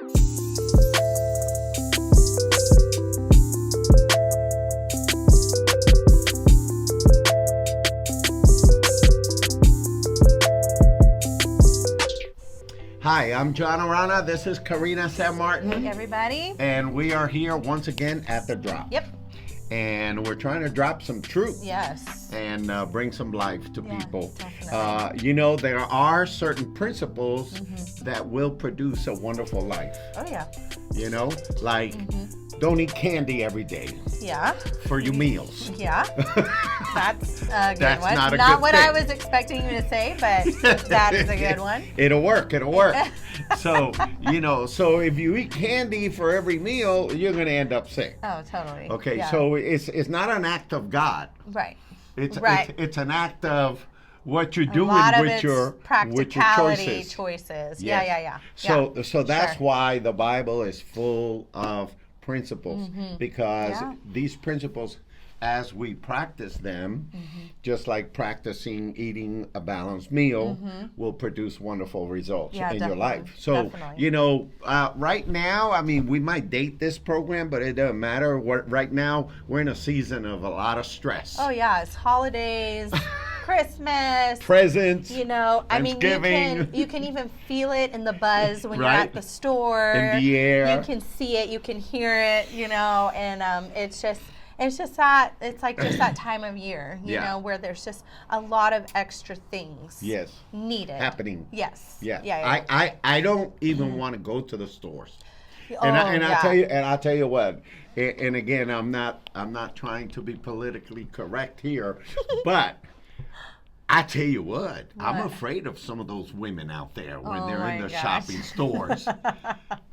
Hi, I'm John Arana. This is Karina San Martin. Hey, everybody. And we are here once again at the drop. Yep. And we're trying to drop some truth. Yes. And bring some life to people. Definitely. There are certain principles that will produce a wonderful life. Oh, yeah. Don't eat candy every day. Yeah. For your meals. Yeah. That's a good That's one. not what thing. I was expecting you to say, but that is a good one. It'll work. So, so if you eat candy for every meal, you're going to end up sick. Oh, totally. Okay, yeah. so it's not an act of God. Right. It's an act of what you're doing with your practicality choices. Yeah. So that's why the Bible is full of principles, because these principles, as we practice them, just like practicing eating a balanced meal, will produce wonderful results in your life. So, right now, we might date this program, but it doesn't matter. Right now, we're in a season of a lot of stress. Oh, yeah. It's holidays, Christmas. Presents. Thanksgiving. You can even feel it in the buzz when you're at the store. In the air. You can see it. You can hear it, and it's just that time of year, where there's just a lot of extra things needed. Happening. Yes. Yeah. I don't even want to go to the stores. Oh, I'll tell you what, and again, I'm not trying to be politically correct here, but I tell you what, I'm afraid of some of those women out there when they're in the shopping stores.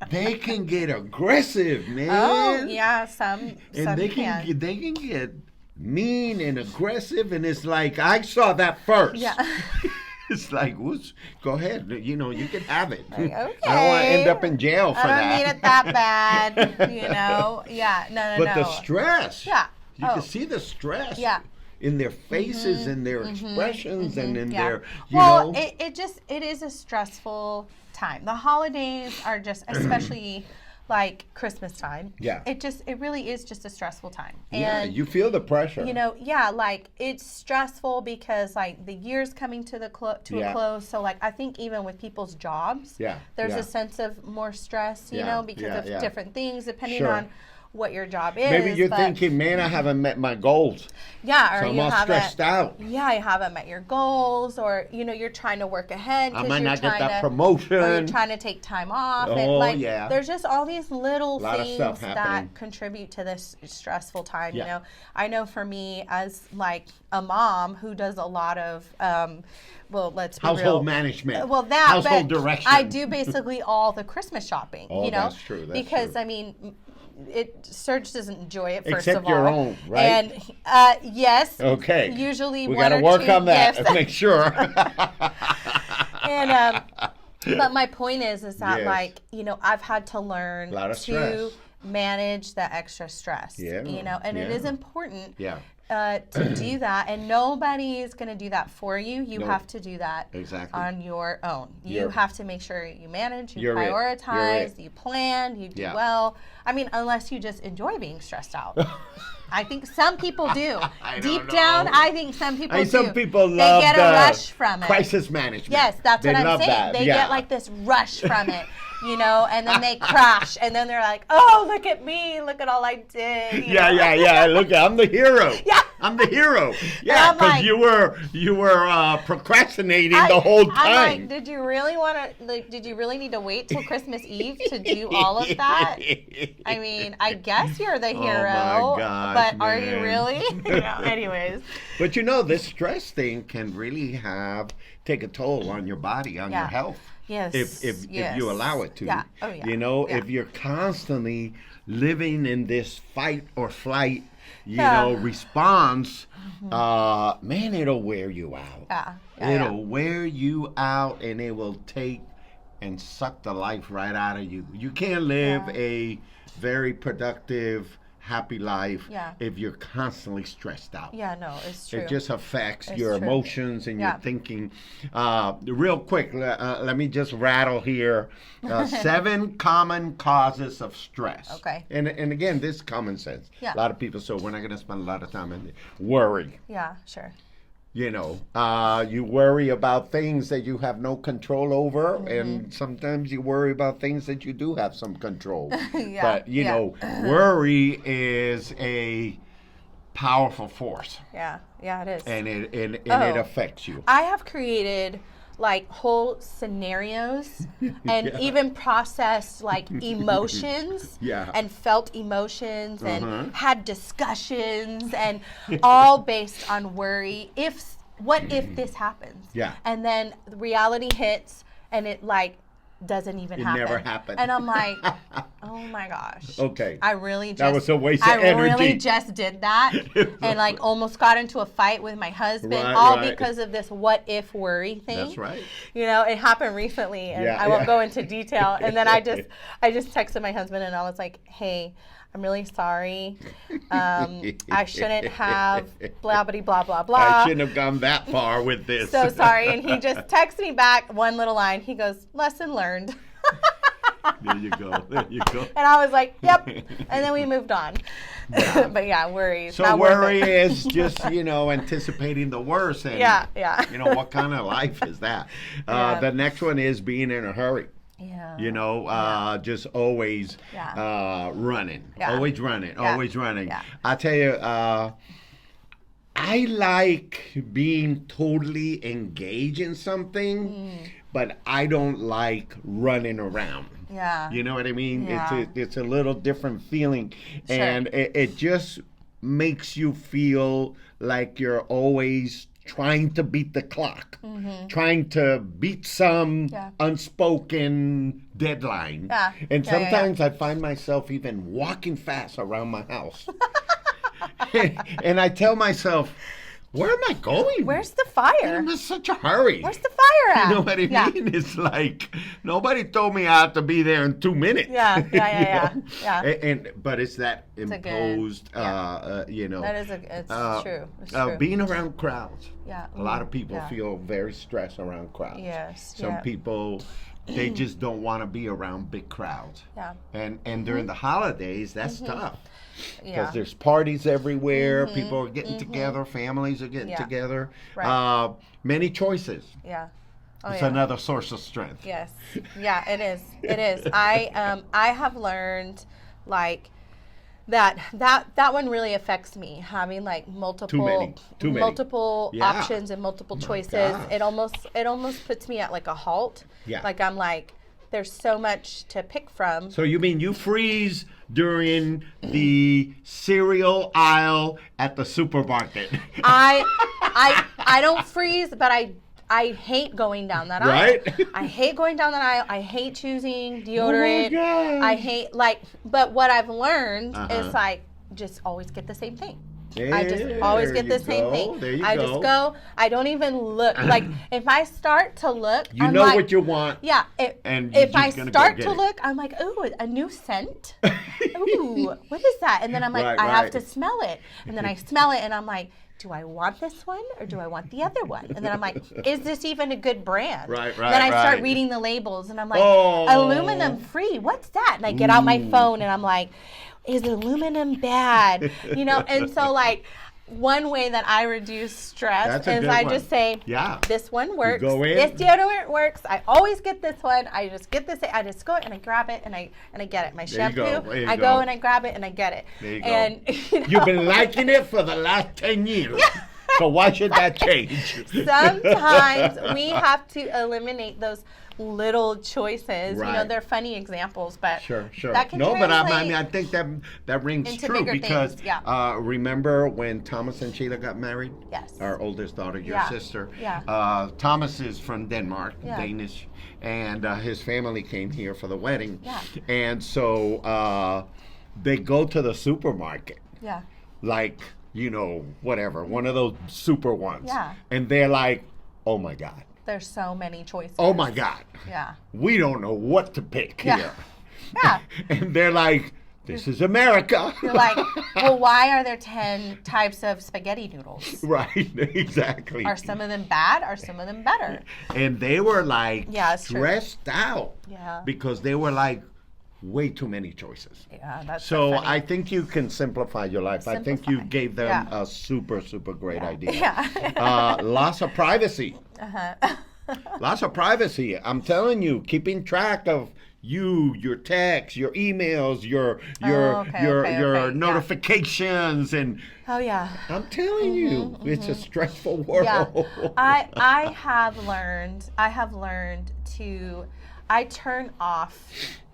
They can get aggressive, man. Oh, yeah, some they can get mean and aggressive, and it's like, I saw that first. Yeah. It's like, go ahead, you can have it. Like, okay. I don't want to end up in jail for that. I don't need it that bad, Yeah, no. But the stress. Yeah. You can see the stress. Yeah. In their faces, in their expressions, and in their, it is a stressful time. The holidays are just, especially like Christmas time. Yeah. It really is just a stressful time. And you feel the pressure. It's stressful because the year's coming to a close. So I think even with people's jobs, there's a sense of more stress, because of different things depending on what your job is. Maybe you're thinking, man, I haven't met my goals. Yeah, or so I'm all stressed out. Yeah, you haven't met your goals, or you're trying to work ahead. I might not get that promotion. Or you're trying to take time off. Oh, and there's just all these little things that contribute to this stressful time. I know for me as a mom who does a lot of let's be household management. Well, household direction. I do basically all the Christmas shopping. Oh, that's true. Because Serge doesn't enjoy it, first Except of all. your own, right? And yes. Okay. Usually we one or two. We got to work on that gifts. and make sure. And but my point is that I've had to learn to manage the extra stress. Yeah. And it is important. Yeah. To do that, and nobody is going to do that for you. You have to do that on your own. You have to make sure you manage, you prioritize, you plan, you do well. Unless you just enjoy being stressed out. I think some people do. Deep down, I think some people do. Some people love they get a rush from it. Crisis management. Yes, that's what I'm saying. That. They get this rush from it. And then they crash, and then they're like, "Oh, look at me! Look at all I did!" Yeah. Look, I'm the hero. Yeah, I'm the hero. Yeah, because you were procrastinating the whole time. I'm like, did you really want to? Did you really need to wait till Christmas Eve to do all of that? I guess you're the hero, oh my gosh, but man. Are you really? Anyways. But this stress thing can really take a toll on your body, on your health. Yes. If you allow it to. Yeah. Oh, yeah. If you're constantly living in this fight or flight, response, man, it'll wear you out. It'll wear you out, and it will take and suck the life right out of you. You can't live a very productive, happy life if you're constantly stressed out. Yeah, no, it's true. It just affects your emotions and your thinking. Real quick, let me just rattle here 7 common causes of stress. Okay. And again, this is common sense. Yeah. A lot of people, so we're not going to spend a lot of time in it. Worry. Yeah, sure. You know, you worry about things that you have no control over, and sometimes you worry about things that you do have some control. But, you know, worry is a powerful force. Yeah, it is. And it affects you. I have created like whole scenarios and even processed like emotions and felt emotions and had discussions and all based on worry. What if this happens? Yeah. And then the reality hits and it like doesn't even happen. It never happened. And I'm like, oh my gosh. Okay. I really just. That was a waste of energy. I really just did that and like almost got into a fight with my husband because of this what if worry thing. That's right. You know, it happened recently and I won't go into detail. And then I just texted my husband and I was like, hey, I'm really sorry. I shouldn't have blah, blah, blah, blah, blah. I shouldn't have gone that far with this. So sorry. And he just texted me back one little line. He goes, lesson learned. There you go. And I was like, yep. And then we moved on. Yeah. But yeah, worries. So worry is just, you know, anticipating the worst. And, you know, what kind of life is that? The next one is being in a hurry. Yeah. You know, just always running. Yeah. Always running. Always running. Yeah. I tell you, I like being totally engaged in something, but I don't like running around. Yeah. You know what I mean? Yeah. It's a little different feeling. Sure. And it just makes you feel like you're always trying to beat the clock, trying to beat some unspoken deadline. Yeah. And sometimes I find myself even walking fast around my house. And I tell myself, where am I going? Where's the fire? I'm in such a hurry. Where's the fire at? You know what I mean? It's like nobody told me I have to be there in 2 minutes. Yeah. But it's that imposed, you know. That is it's true. It's true. Being around crowds. Yeah. A lot of people feel very stressed around crowds. Yes. Some people, they just don't want to be around big crowds. Yeah. And during the holidays, that's tough. Because there's parties everywhere, people are getting together, families are getting together. Right. Many choices. Yeah. It's another source of strength. Yes. Yeah, it is. It is. I have learned like that one really affects me, having like multiple options and multiple choices. Gosh. It almost puts me at like a halt. Yeah. Like I'm like, there's so much to pick from. So you mean you freeze during the cereal aisle at the supermarket? I don't freeze, but I hate going down that aisle. I hate going down that aisle. I hate choosing deodorant. Oh my God. I hate but what I've learned is like just always get the same thing. I just always get the same thing. There you I go. just go. I don't even look. Like if I start to look, I'm know like, what you want. Yeah. If I start to look, I'm like, ooh, a new scent. Ooh, what is that? And then I'm like, I have to smell it. And then I smell it, and I'm like, do I want this one or do I want the other one? And then I'm like, is this even a good brand? Right. And then I start reading the labels, and I'm like, aluminum free. What's that? And I get out my phone, and I'm like, is aluminum bad? You know, and so like one way that I reduce stress is I just say, this one works. This deodorant works. I always get this one. I just get this. I just go and I grab it and I get it. My shampoo. I go and I grab it and I get it. There you and go. You know, you've been liking it for the last 10 years. Yeah. So why should that change? Sometimes we have to eliminate those little choices. Right. You know, they're funny examples, but sure. That can but I mean, I think that rings true because remember when Thomas and Sheila got married? Yes. Our oldest daughter, your sister. Yeah. Thomas is from Denmark, Danish, and his family came here for the wedding. Yeah. And so they go to the supermarket. Yeah. Like, you know, whatever, one of those super ones. Yeah. And they're like, oh my God. There's so many choices. Oh my God. Yeah. We don't know what to pick here. Yeah. And they're like, this is America. You're like, well, why are there 10 types of spaghetti noodles? Right, exactly. Are some of them bad? Are some of them better? And they were like stressed out. Yeah. Because they were like way too many choices. Yeah, that's so funny. I think you can simplify your life. I think you gave them a super, super great idea. Yeah. Loss of privacy. Loss of privacy. I'm telling you, keeping track of you, your texts, your emails, your notifications, and I'm telling you, it's a stressful world. Yeah. I have learned to turn off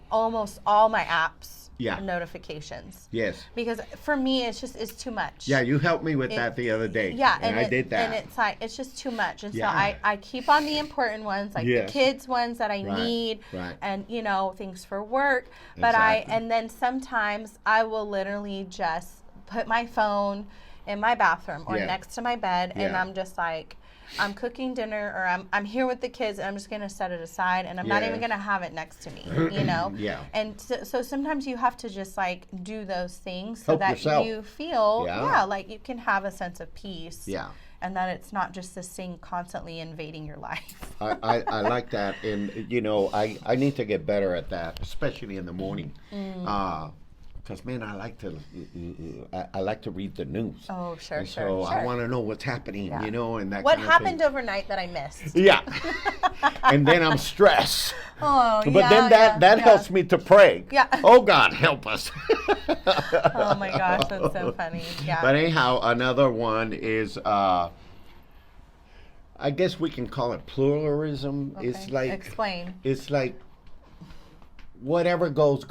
almost all my apps notifications. Yes. Because for me, it's too much. Yeah, you helped me with that the other day. Yeah, and I did that. And it's like, it's just too much. And so I keep on the important ones, like the kids ones that I need, and, you know, things for work. But and then sometimes I will literally just put my phone in my bathroom or next to my bed, and I'm just like, I'm cooking dinner, or I'm here with the kids, and I'm just going to set it aside, and I'm not even going to have it next to me, you know? And so sometimes you have to just, like, do those things so that you feel, like you can have a sense of peace. Yeah. And that it's not just this thing constantly invading your life. I like that. And, you know, I need to get better at that, especially in the morning. Because, man, I like to read the news. Oh, sure, and so I want to know what's happening, you know, and that what kind happened of overnight that I missed. Yeah. And then I'm stressed. Oh, but then that helps me to pray. Yeah. Oh, God, help us. Oh, my gosh, that's so funny. Yeah. But anyhow, another one is, I guess we can call it pluralism. Okay. It's like, explain. It's like whatever goes.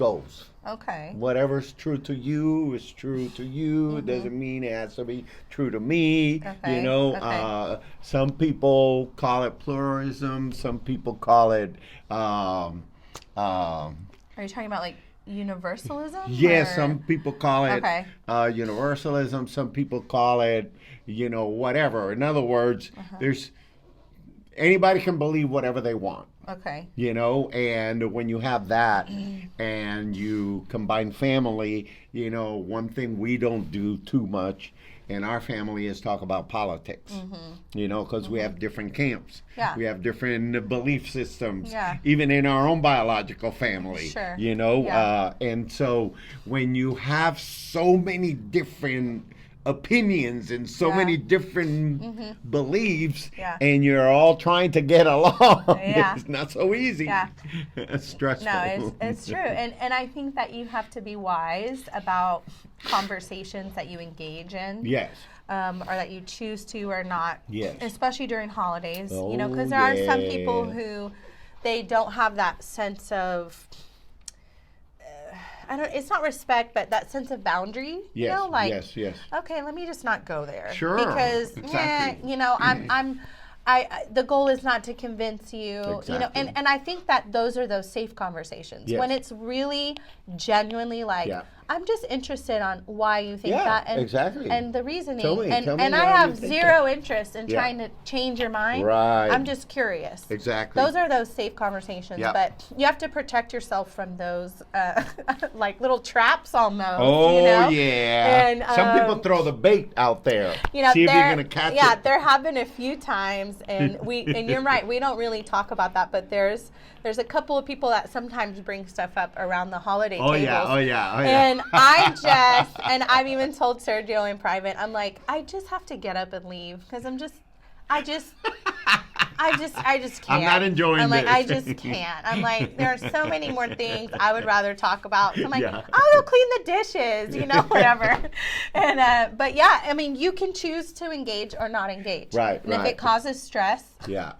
Okay. Whatever's true to you is true to you. It doesn't mean it has to be true to me. Okay. You know, some people call it pluralism. Some people call it. Are you talking about like universalism? Yes, some people call it universalism. Some people call it, you know, whatever. In other words, there's anybody can believe whatever they want. Okay. You know, and when you have that and you combine family, you know, one thing we don't do too much in our family is talk about politics, you know, because we have different camps. Yeah. We have different belief systems, yeah. even in our own biological family, sure. you know. Yeah. And so when you have so many different opinions and so many different beliefs, and you're all trying to get along. It's not so easy. Yeah. It's stressful. No, it's true. And I think that you have to be wise about conversations that you engage in. Yes. Or that you choose to or not. Yes. Especially during holidays. Oh, you know, because there are some people who they don't have that sense of it's not respect, but that sense of boundary. Yes, you know, like, yes. Okay, let me just not go there. Sure. Because, exactly. you know, the goal is not to convince you, exactly. you know, and I think that those are those safe conversations. When it's really genuinely like, I'm just interested on why you think that, and exactly. and the reasoning. Tell me and I have zero interest in trying to change your mind. Right. I'm just curious. Exactly. Those are those safe conversations, but you have to protect yourself from those like little traps almost. Oh, you know? yeah. And some people throw the bait out there. You know, see if you're gonna catch it. Yeah, there have been a few times, and you're right. We don't really talk about that, but there's a couple of people that sometimes bring stuff up around the holiday tables. Oh yeah. And and I've even told Sergio in private, I'm like, I just have to get up and leave because I just can't. I'm not enjoying I'm like, this. I just can't. I'm like, there are so many more things I would rather talk about. So I'm like, I'll go clean the dishes, you know, whatever. And but yeah, I mean, you can choose to engage or not engage. Right. And if it causes stress,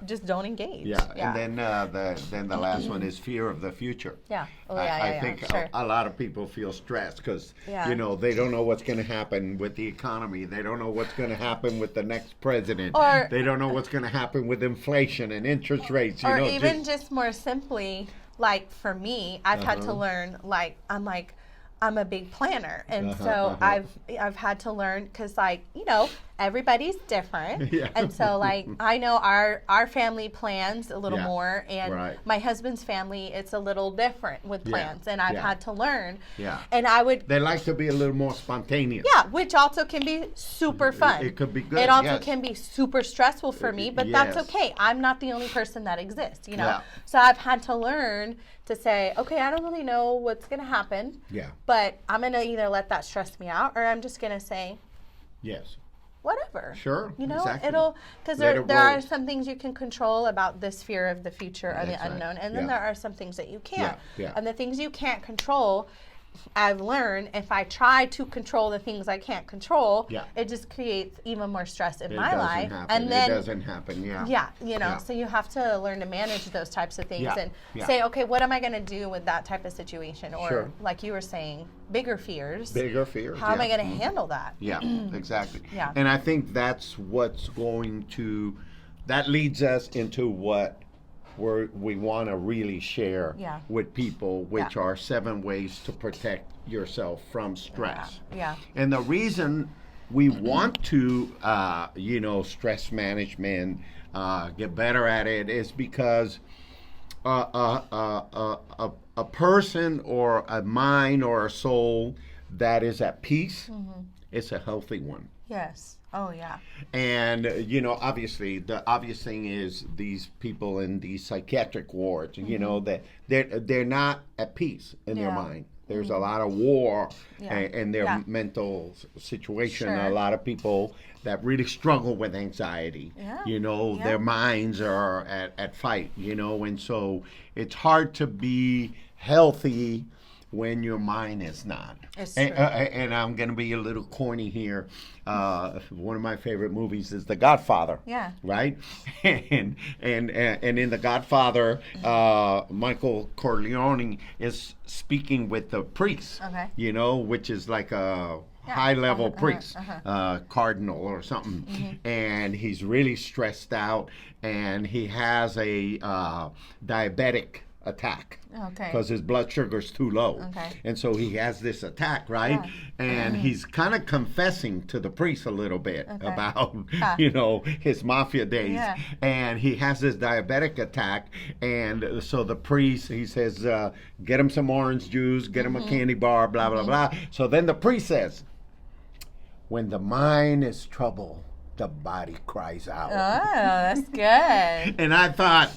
just don't engage. Yeah. And then the last one is fear of the future. Yeah. Oh, I think sure. a lot of people feel stressed because you know they don't know what's going to happen with the economy. They don't know what's going to happen with the next president. Or they don't know what's going to happen with inflation and interest rates. You or know, even just more simply, like for me, I've had to learn. Like I'm a big planner, and so I've had to learn because, like, you know, everybody's different. Yeah. And so, like, I know our family plans a little more, and my husband's family, it's a little different with plans. And I've had to learn. Yeah. And they like to be a little more spontaneous. Yeah, which also can be super fun. It could be good. It also can be super stressful for me, but that's okay. I'm not the only person that exists, you know? Yeah. So I've had to learn to say, okay, I don't really know what's going to happen. Yeah. But I'm going to either let that stress me out, or I'm just going to say, yes, whatever. Sure. You know, exactly. because there are some things you can control about this fear of the future or the unknown. And then there are some things that you can't. Yeah. And the things you can't control, I've learned if I try to control the things I can't control, it just creates even more stress in my life. And then it doesn't happen. Yeah, you know, so you have to learn to manage those types of things and say, okay, what am I going to do with that type of situation? Or like you were saying, bigger fears. How am I going to handle that? Yeah, exactly. Yeah. And I think that's what's that leads us into what we want to really share with people, which are 7 ways to protect yourself from stress. Yeah. And the reason we want to, stress management, get better at it is because a person or a mind or a soul that is at peace, it's a healthy one. Yes. Oh, yeah. And, obviously, the obvious thing is these people in these psychiatric wards, that they're not at peace in their mind. There's a lot of war in their mental situation. A lot of people that really struggle with anxiety. Their minds are at fight, and so it's hard to be healthy when your mind is not. And I'm going to be a little corny here. One of my favorite movies is The Godfather. Yeah. Right? And in The Godfather, Michael Corleone is speaking with the priest. Okay. Which is like a high-level priest, cardinal or something. And he's really stressed out, and he has a diabetic attack because his blood sugar's too low, and so he has this attack, right? And he's kind of confessing to the priest a little bit about his mafia days, and he has this diabetic attack, and so the priest, he says, get him some orange juice, get him a candy bar, blah blah blah. So then the priest says, when the mind is troubled, the body cries out. Oh, that's good. And I thought,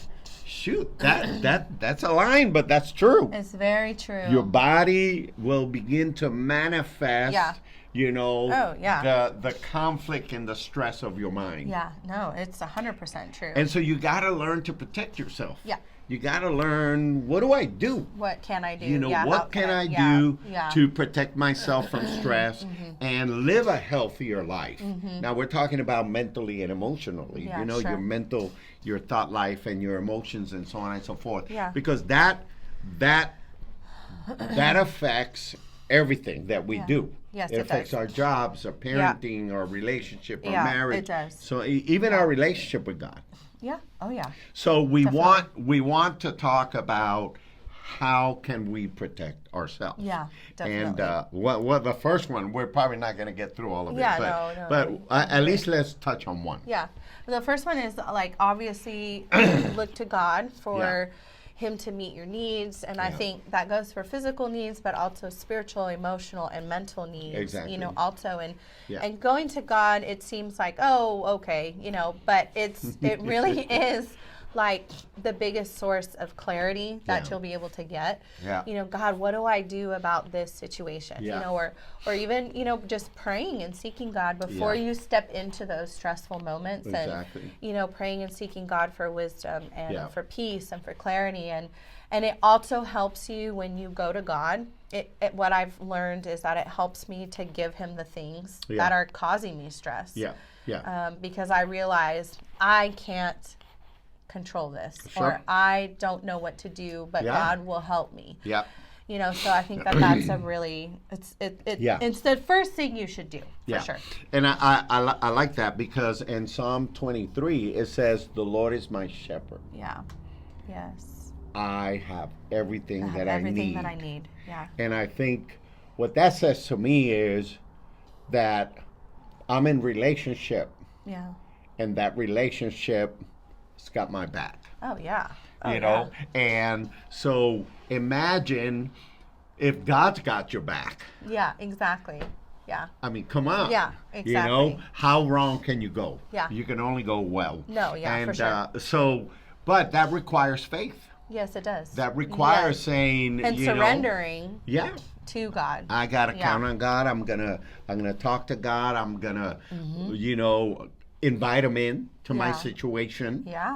shoot, that's a line, but that's true. It's very true. Your body will begin to manifest, the conflict and the stress of your mind. Yeah, no, it's 100% true. And so you got to learn to protect yourself. Yeah. You got to learn, what do I do? What can I do? What can I do to protect myself from stress and live a healthier life? Now, we're talking about mentally and emotionally, your mental, your thought life and your emotions and so on and so forth. Yeah. Because that affects everything that we do. Yes, it affects our jobs, our parenting, our relationship, our marriage. It does. So even our relationship with God. Yeah. Oh, yeah. So we want to talk about how can we protect ourselves. Yeah, definitely. And what the first one, we're probably not going to get through all of it. Yeah, but at least let's touch on one. Yeah. The first one is, like, obviously look to God for him to meet your needs, and I think that goes for physical needs, but also spiritual, emotional, and mental needs. Exactly. Also, and going to God, it seems like, oh, okay, but it really is like the biggest source of clarity that you'll be able to get. Yeah. God, what do I do about this situation? Yeah. Or even, just praying and seeking God before you step into those stressful moments. Exactly. And, praying and seeking God for wisdom and for peace and for clarity. And it also helps you when you go to God. What I've learned is that it helps me to give him the things that are causing me stress. Yeah. Yeah. Because I realize I can't control this, or I don't know what to do, but God will help me. Yeah. So I think that's a really, it's the first thing you should do, for sure. And I like that, because in Psalm 23, it says, the Lord is my shepherd. Yeah. Yes. I have everything that I need. Everything that I need, yeah. And I think what that says to me is that I'm in relationship. Yeah. And that relationship has got my back. Oh, yeah. Oh, you know? Yeah. And so imagine if God's got your back. Yeah, exactly. Yeah. I mean, come on. Yeah, exactly. You know, how wrong can you go? Yeah. You can only go well. No, yeah, and, for sure. But that requires faith. Yes, it does. That requires saying, and surrendering. Yeah. To God. I gotta count on God. I'm gonna talk to God. I'm gonna, invite Him in to my situation. Yeah.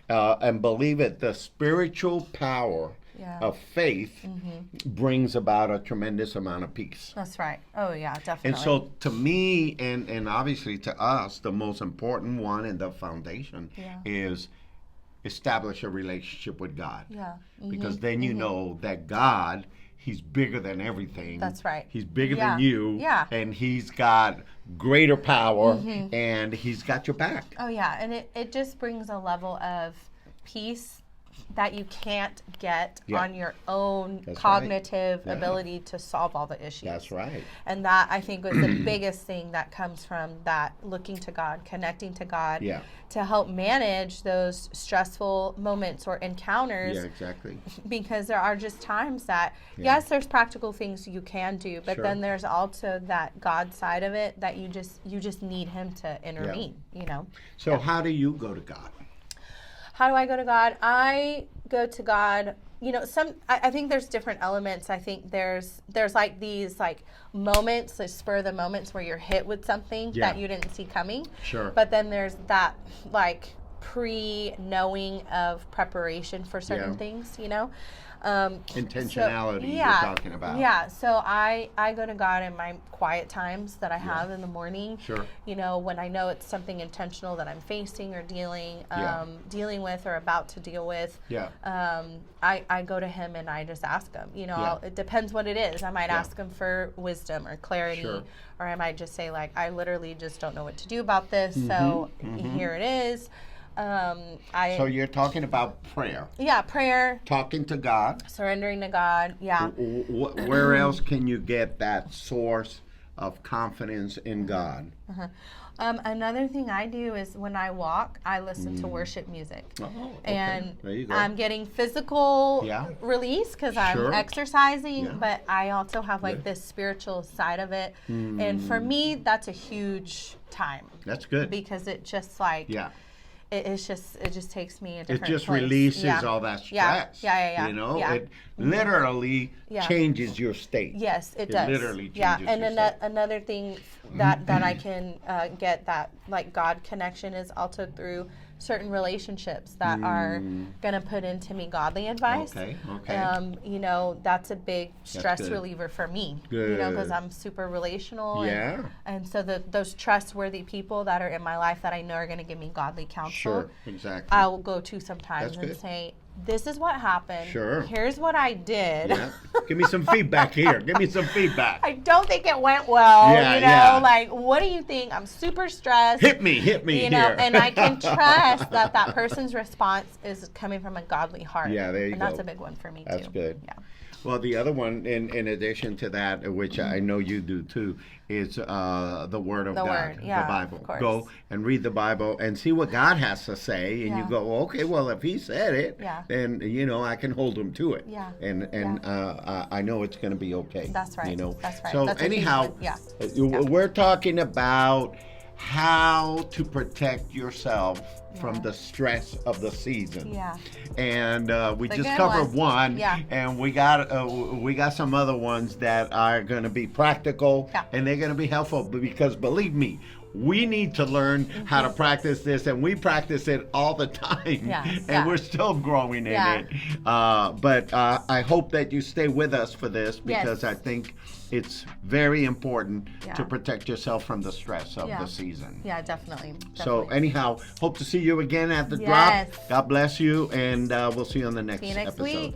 And believe it. The spiritual power of faith brings about a tremendous amount of peace. That's right. Oh yeah, definitely. And so to me, and obviously to us, the most important one and the foundation is establish a relationship with God. Yeah. Because then you know that God, He's bigger than everything. That's right. He's bigger than you. Yeah. And He's got greater power and He's got your back. Oh yeah. And it just brings a level of peace that you can't get on your own cognitive ability to solve all the issues. That's right. And that, I think, was the biggest thing that comes from that looking to God, connecting to God to help manage those stressful moments or encounters. Yeah, exactly. Because there are just times that, yes, there's practical things you can do, but then there's also that God side of it that you just need Him to intervene, So how do you go to God? How do I go to God? I go to God, I think there's different elements. I think there's like these like moments, like spur of the moments where you're hit with something that you didn't see coming. Sure. But then there's that like pre-knowing of preparation for certain things, Intentionality you're talking about. Yeah, so I go to God in my quiet times that I have in the morning. Sure. When I know it's something intentional that I'm facing or dealing with or about to deal with. Yeah. I go to Him and I just ask Him. It depends what it is. I might ask Him for wisdom or clarity, or I might just say like, I literally just don't know what to do about this. So here it is. So you're talking about prayer. Yeah, prayer. Talking to God. Surrendering to God. Yeah. Where else can you get that source of confidence in God? Another thing I do is when I walk, I listen to worship music. Oh, okay. And there you go. I'm getting physical release because I'm exercising, but I also have like this spiritual side of it. And for me, that's a huge time. That's good. Because it just like... It just takes me a different place. It just place. releases all that stress. It literally changes your state. Yes, it does. It literally changes and your state. Another thing that I can get that like God connection is also through certain relationships that are gonna put into me godly advice. Okay. That's a big stress reliever for me. Good. Because I'm super relational. Yeah. And so those trustworthy people that are in my life that I know are gonna give me godly counsel. Sure, exactly. I will go to sometimes and say, this is what happened. Sure. Here's what I did. Yeah. Give me some feedback here. Give me some feedback. I don't think it went well. Like, what do you think? I'm super stressed. Hit me here. And I can trust that person's response is coming from a godly heart. Yeah, there you go. And that's a big one for me, too. That's good. Yeah. Well, the other one, in addition to that, which I know you do too, is the Word of God, the Bible. Go and read the Bible and see what God has to say, and you go, okay, well, if He said it, then I can hold Him to it. Yeah. And I know it's going to be okay. That's right. That's right. So that's anyhow, we're talking about how to protect yourself from the stress of the season. Yeah. And we just covered one. Yeah. And we got some other ones that are going to be practical and they're going to be helpful because believe me, we need to learn how to practice this, and we practice it all the time, and we're still growing in it. But I hope that you stay with us for this because I think it's very important to protect yourself from the stress of the season. Yeah, definitely. So anyhow, hope to see you again at the drop. God bless you, and we'll see you on the next episode. Week.